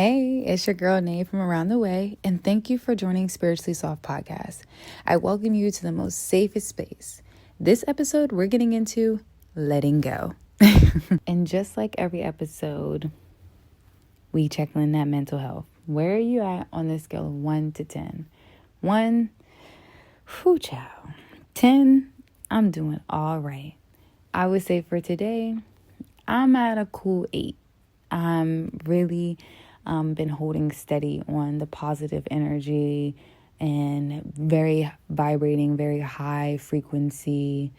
Hey, it's your girl Nay from Around the Way, and thank you for joining Spiritually Soft Podcast. I welcome you to the most safest space. This episode, we're getting into letting go. And just like every episode, we check in that mental health. Where are you at on the scale of 1 to 10? 1, whew, child. 10, I'm doing all right. I would say for today, I'm at a cool 8. I'm really been holding steady on the positive energy and very vibrating, very high frequency,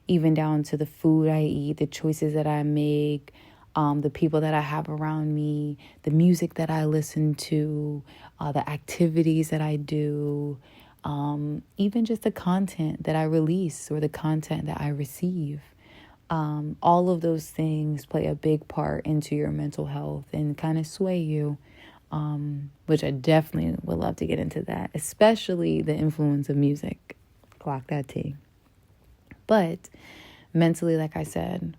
even down to the food I eat, the choices that I make, the people that I have around me, the music that I listen to, the activities that I do, even just the content that I release or the content that I receive. All of those things play a big part into your mental health and kind of sway you, which I definitely would love to get into that, especially the influence of music. Clock that T. But mentally, like I said,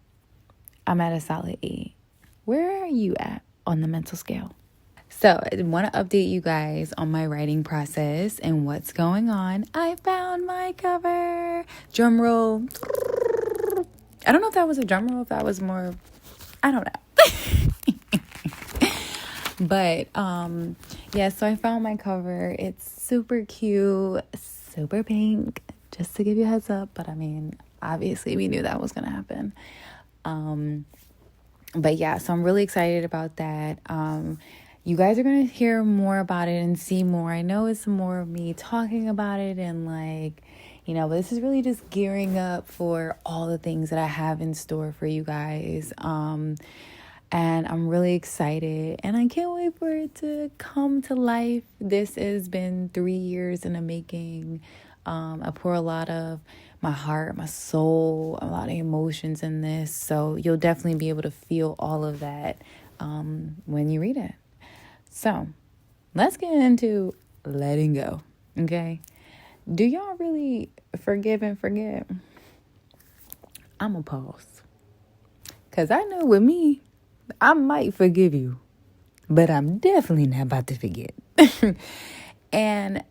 I'm at a solid 8. Where are you at on the mental scale? So I want to update you guys on my writing process and what's going on. I found my cover. Drum roll. I don't know if that was a drum roll, if that was more, I don't know. But yeah, so I found my cover. It's super cute, super pink, just to give you a heads up. But I mean, obviously we knew that was gonna happen. But yeah, so I'm really excited about that. You guys are going to hear more about it and see more. I know it's more of me talking about it and but this is really just gearing up for all the things that I have in store for you guys. And I'm really excited and I can't wait for it to come to life. This has been 3 years in the making. I pour a lot of my heart, my soul, a lot of emotions in this. So you'll definitely be able to feel all of that when you read it. So let's get into letting go, okay? Do y'all really forgive and forget? I'm going to pause. Because I know with me, I might forgive you, but I'm definitely not about to forget. And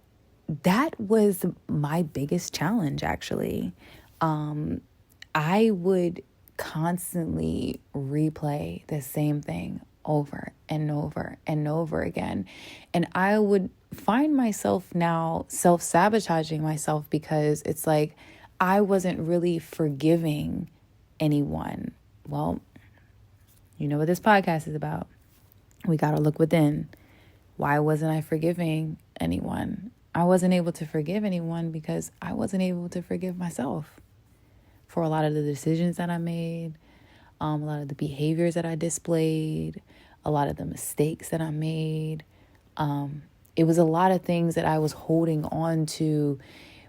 that was my biggest challenge, actually. I would constantly replay the same thing over and over and over again. And I would find myself now self-sabotaging myself because it's like I wasn't really forgiving anyone. Well, you know what this podcast is about. We got to look within. Why wasn't I forgiving anyone? I wasn't able to forgive anyone because I wasn't able to forgive myself for a lot of the decisions that I made, a lot of the behaviors that I displayed, a lot of the mistakes that I made. It was a lot of things that I was holding on to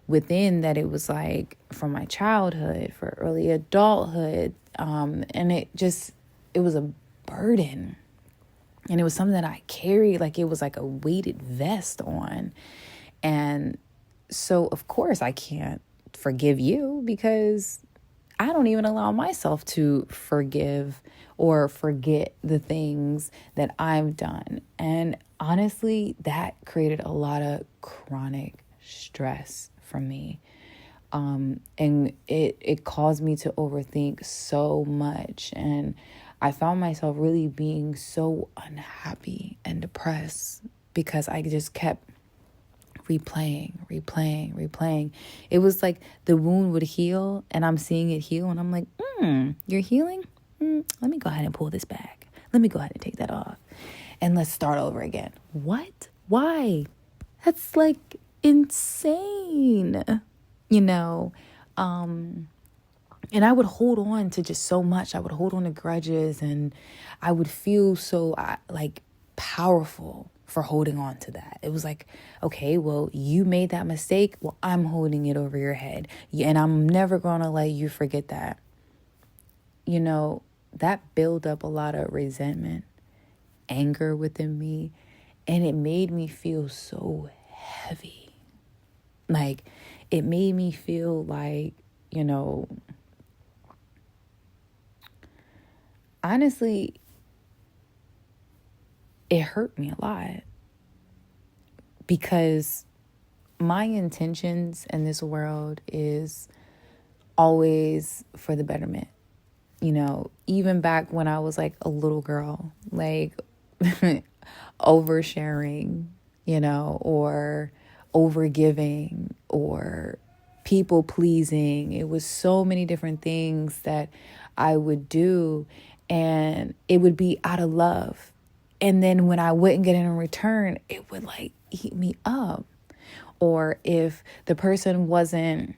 within that it was like from my childhood, for early adulthood. And it was a burden. And it was something that I carried like it was like a weighted vest on. And so, of course, I can't forgive you because I don't even allow myself to forgive or forget the things that I've done. And honestly, that created a lot of chronic stress for me. And it caused me to overthink so much. And I found myself really being so unhappy and depressed because I just kept replaying. It was like the wound would heal and I'm seeing it heal and I'm like, you're healing? Let me go ahead and pull this back. Let me go ahead and take that off. And let's start over again. What? Why? That's like insane, you know? And I would hold on to just so much. I would hold on to grudges and I would feel so powerful for holding on to that. It was like, okay, well, you made that mistake. Well, I'm holding it over your head. And I'm never going to let you forget that. You know, that built up a lot of resentment, anger within me. And it made me feel so heavy. Like, it made me feel like, honestly, it hurt me a lot because my intentions in this world is always for the betterment. You know, even back when I was like a little girl, like oversharing, you know, or overgiving or people pleasing. It was so many different things that I would do, and it would be out of love. And then when I wouldn't get it in return, it would like eat me up. Or if the person wasn't,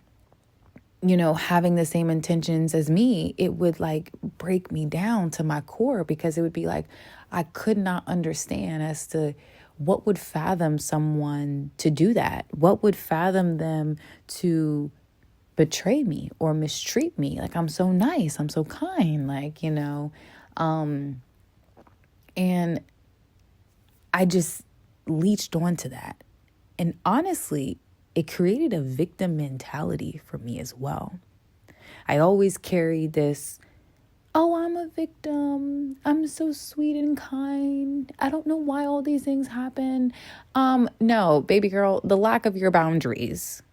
you know, having the same intentions as me, it would like break me down to my core, because it would be like I could not understand as to what would fathom someone to do that. What would fathom them to betray me or mistreat me? Like, I'm so nice, I'm so kind, like, you know. And I just leached onto that. And honestly, it created a victim mentality for me as well. I always carried this, oh, I'm a victim, I'm so sweet and kind, I don't know why all these things happen. No, baby girl, the lack of your boundaries,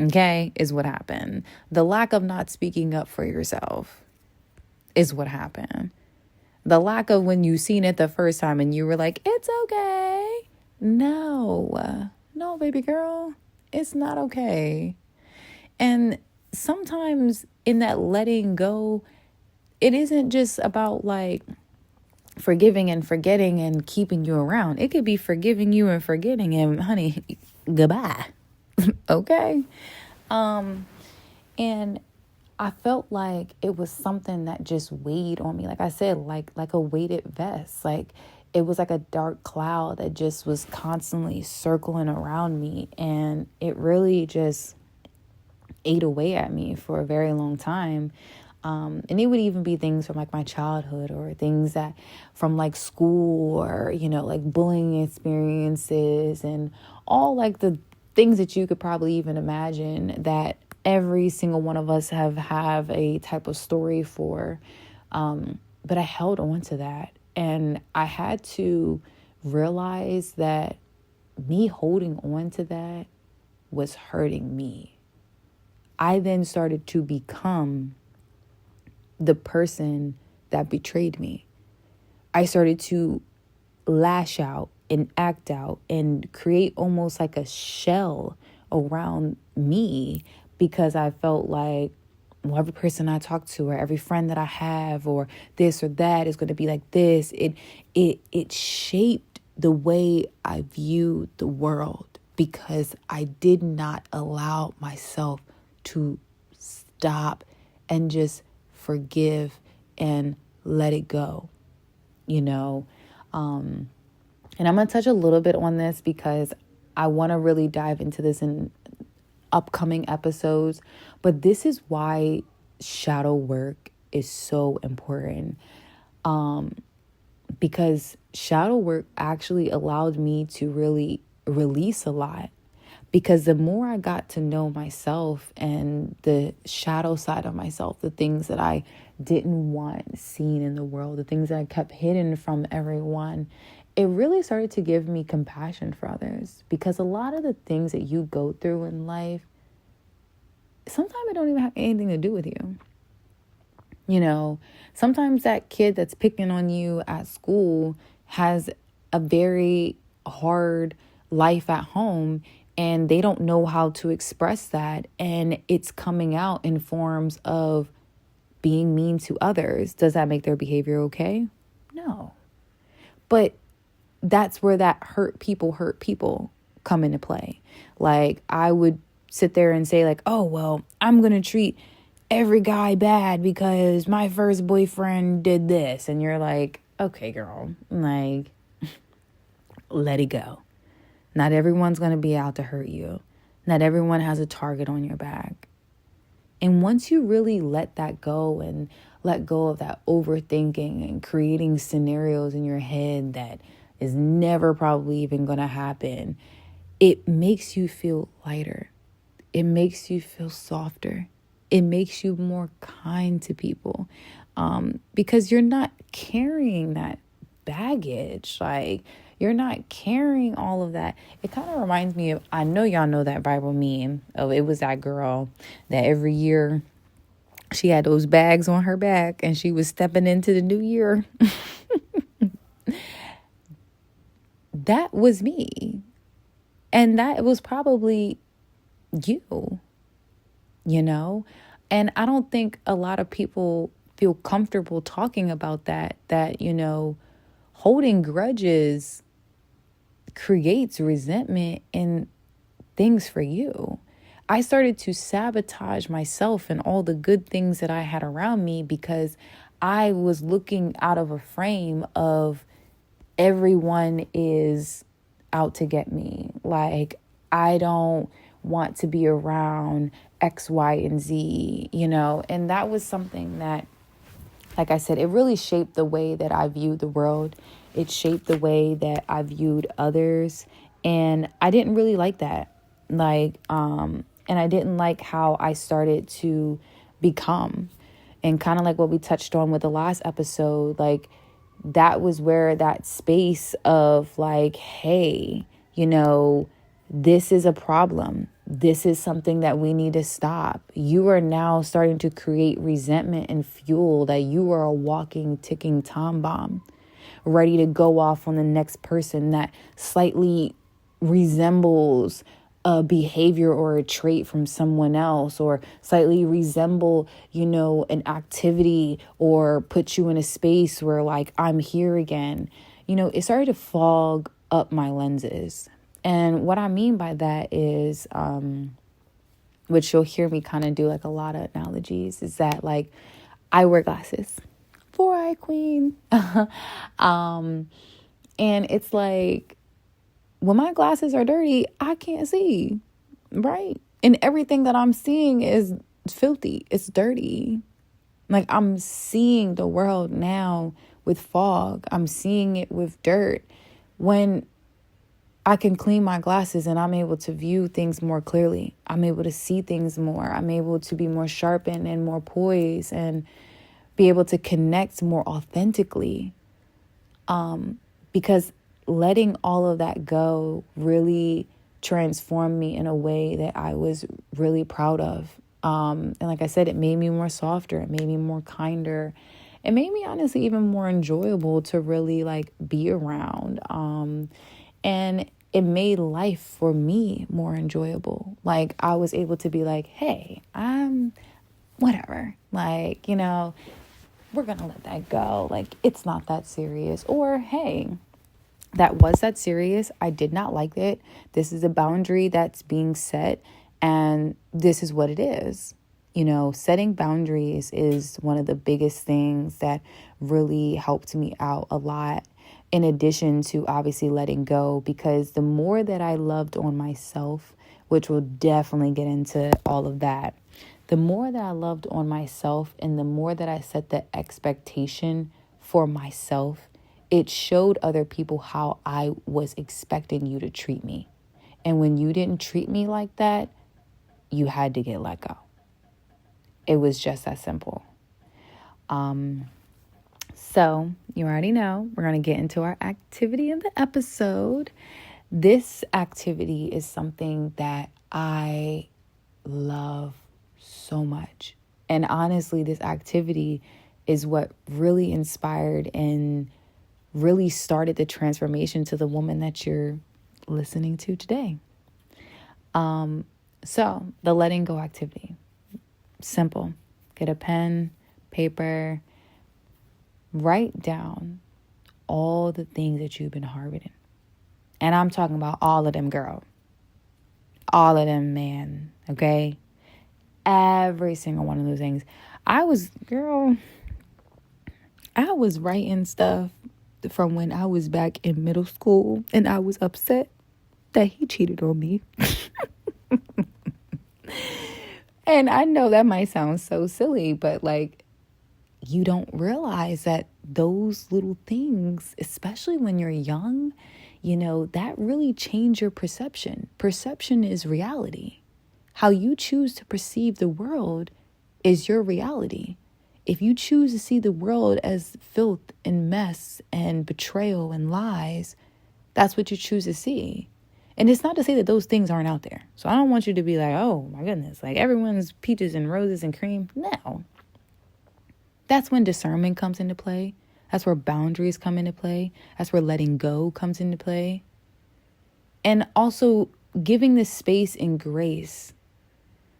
okay, is what happened. The lack of not speaking up for yourself is what happened. The lack of when you seen it the first time and you were like, it's okay. No, baby girl, it's not okay. And sometimes in that letting go, it isn't just about like forgiving and forgetting and keeping you around. It could be forgiving you and forgetting and honey, goodbye. Okay. And I felt like it was something that just weighed on me. Like I said, like a weighted vest. Like it was like a dark cloud that just was constantly circling around me. And it really just ate away at me for a very long time. And it would even be things from like my childhood or things that from like school or, you know, like bullying experiences and all like the things that you could probably even imagine that every single one of us have a type of story for. But I held on to that, and I had to realize that me holding on to that was hurting me. I then started to become the person that betrayed me. I started to lash out and act out and create almost like a shell around me, because I felt like, well, every person I talk to or every friend that I have or this or that is going to be like this. It shaped the way I viewed the world, because I did not allow myself to stop and just forgive and let it go, you know. And I'm going to touch a little bit on this because I want to really dive into this in upcoming episodes. But this is why shadow work is so important. Because shadow work actually allowed me to really release a lot. Because the more I got to know myself and the shadow side of myself, the things that I didn't want seen in the world, the things that I kept hidden from everyone, it really started to give me compassion for others. Because a lot of the things that you go through in life, sometimes it don't even have anything to do with you. You know, sometimes that kid that's picking on you at school has a very hard life at home, and they don't know how to express that. And it's coming out in forms of being mean to others. Does that make their behavior okay? No. But that's where that hurt people come into play. Like I would sit there and say like, oh, well, I'm going to treat every guy bad because my first boyfriend did this. And you're like, okay, girl, like, let it go. Not everyone's going to be out to hurt you. Not everyone has a target on your back. And once you really let that go and let go of that overthinking and creating scenarios in your head that is never probably even going to happen, it makes you feel lighter. It makes you feel softer. It makes you more kind to people, because you're not carrying that baggage. Like, you're not carrying all of that. It kind of reminds me of, I know y'all know that Bible meme of, it was that girl that every year she had those bags on her back and she was stepping into the new year. That was me. And that was probably you, you know? And I don't think a lot of people feel comfortable talking about that, you know, holding grudges creates resentment and things for you. I started to sabotage myself and all the good things that I had around me because I was looking out of a frame of everyone is out to get me. Like, I don't want to be around X, Y, and Z, you know? And that was something that, like I said, it really shaped the way that I viewed the world. It shaped the way that I viewed others. And I didn't really like that. And I didn't like how I started to become. And kind of like what we touched on with the last episode, like, that was where that space of like, hey, you know, this is a problem. This is something that we need to stop. You are now starting to create resentment and fuel that you are a walking, ticking time bomb, ready to go off on the next person that slightly resembles a behavior or a trait from someone else, or slightly resemble, you know, an activity, or put you in a space where like, I'm here again. You know, it started to fog up my lenses. And what I mean by that is, which you'll hear me kind of do like a lot of analogies, is that like, I wear glasses. 4-eye queen. And it's like, when my glasses are dirty, I can't see, right? And everything that I'm seeing is filthy. It's dirty. Like, I'm seeing the world now with fog. I'm seeing it with dirt. When I can clean my glasses and I'm able to view things more clearly. I'm able to see things more. I'm able to be more sharpened and more poised and be able to connect more authentically. Because letting all of that go really transformed me in a way that I was really proud of. And like I said, it made me more softer. It made me more kinder. It made me honestly even more enjoyable to really like be around. And it made life for me more enjoyable. Like, I was able to be like, hey, I'm whatever. Like, you know, we're going to let that go. Like, it's not that serious. Or, hey, that was that serious. I did not like it. This is a boundary that's being set, and this is what it is. You know, setting boundaries is one of the biggest things that really helped me out a lot, in addition to obviously letting go, because the more that I loved on myself, which we'll definitely get into all of that, the more that I loved on myself and the more that I set the expectation for myself, it showed other people how I was expecting you to treat me. And when you didn't treat me like that, you had to get let go. It was just that simple. So you already know we're going to get into our activity of the episode. This activity is something that I love so much. And honestly, this activity is what really inspired and really started the transformation to the woman that you're listening to today. So the letting go activity, simple. Get a pen, paper, write down all the things that you've been harboring. And I'm talking about all of them, girl. All of them, man. Okay? Every single one of those things. I was writing stuff from when I was back in middle school, and I was upset that he cheated on me. And I know that might sound so silly, but like, you don't realize that those little things, especially when you're young, you know, that really change your perception. Perception is reality. How you choose to perceive the world is your reality. If you choose to see the world as filth and mess and betrayal and lies, that's what you choose to see. And it's not to say that those things aren't out there. So I don't want you to be like, oh my goodness, like everyone's peaches and roses and cream. No. That's when discernment comes into play. That's where boundaries come into play. That's where letting go comes into play. And also giving the space and grace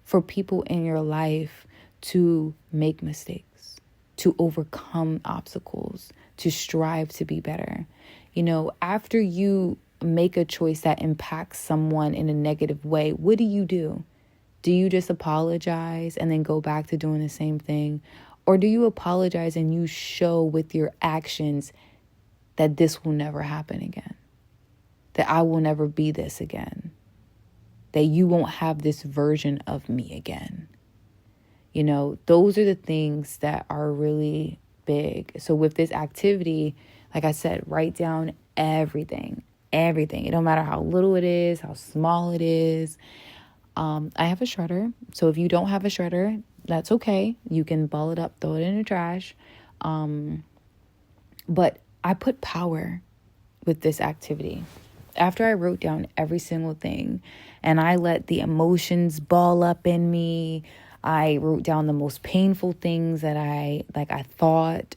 for people in your life to make mistakes, to overcome obstacles, to strive to be better. After you make a choice that impacts someone in a negative way, what do? Do you just apologize and then go back to doing the same thing? Or do you apologize and you show with your actions that this will never happen again? That I will never be this again? That you won't have this version of me again? Those are the things that are really big. So with this activity, like I said, write down everything. It don't matter how little it is, how small it is. I have a shredder. So if you don't have a shredder, that's okay. You can ball it up, throw it in the trash. But I put power with this activity. After I wrote down every single thing and I let the emotions ball up in me, I wrote down the most painful things that I thought,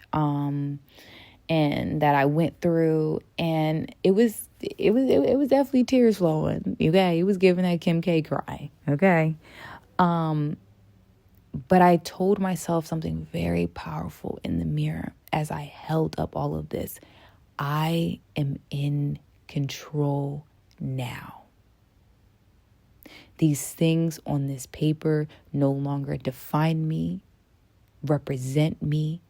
and that I went through, and it was definitely tears flowing. Okay, it was giving that Kim K cry. Okay, but I told myself something very powerful in the mirror as I held up all of this. I am in control now. These things on this paper no longer define me, represent me,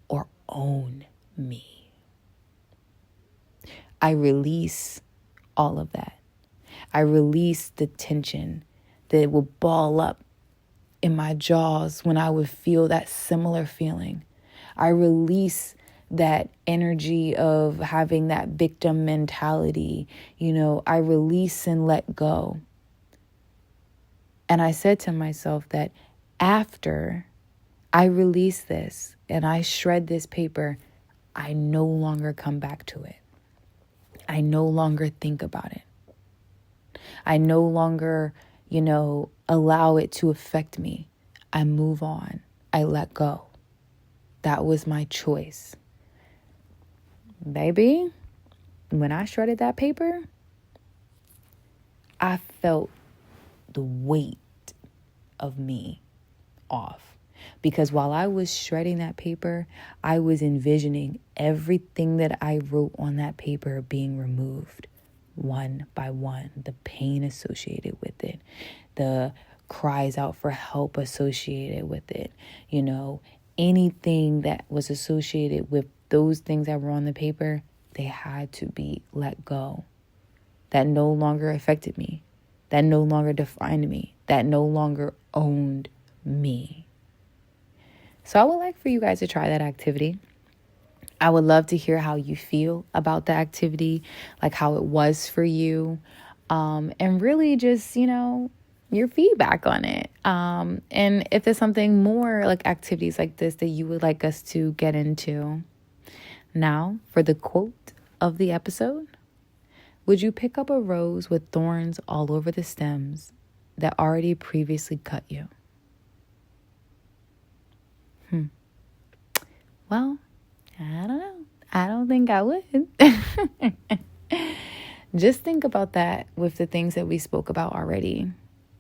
or own me. I release all of that. I release the tension that will ball up in my jaws when I would feel that similar feeling. I release that energy of having that victim mentality. I release and let go. And I said to myself that after I release this and I shred this paper, I no longer come back to it. I no longer think about it. I no longer, allow it to affect me. I move on. I let go. That was my choice. Baby, when I shredded that paper, I felt the weight of me off. Because while I was shredding that paper, I was envisioning everything that I wrote on that paper being removed one by one. The pain associated with it, the cries out for help associated with it, anything that was associated with those things that were on the paper, they had to be let go. That no longer affected me. That no longer defined me. That no longer owned me. So I would like for you guys to try that activity. I would love to hear how you feel about the activity, like how it was for you, and really just, your feedback on it. And if there's something more like activities like this that you would like us to get into. Now, for the quote of the episode, would you pick up a rose with thorns all over the stems that already previously cut you? Well, I don't know. I don't think I would. Just think about that with the things that we spoke about already.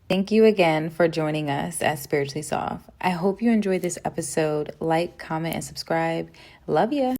Thank you again for joining us at Spiritually Soft. I hope you enjoyed this episode. Like, comment, and subscribe. Love ya.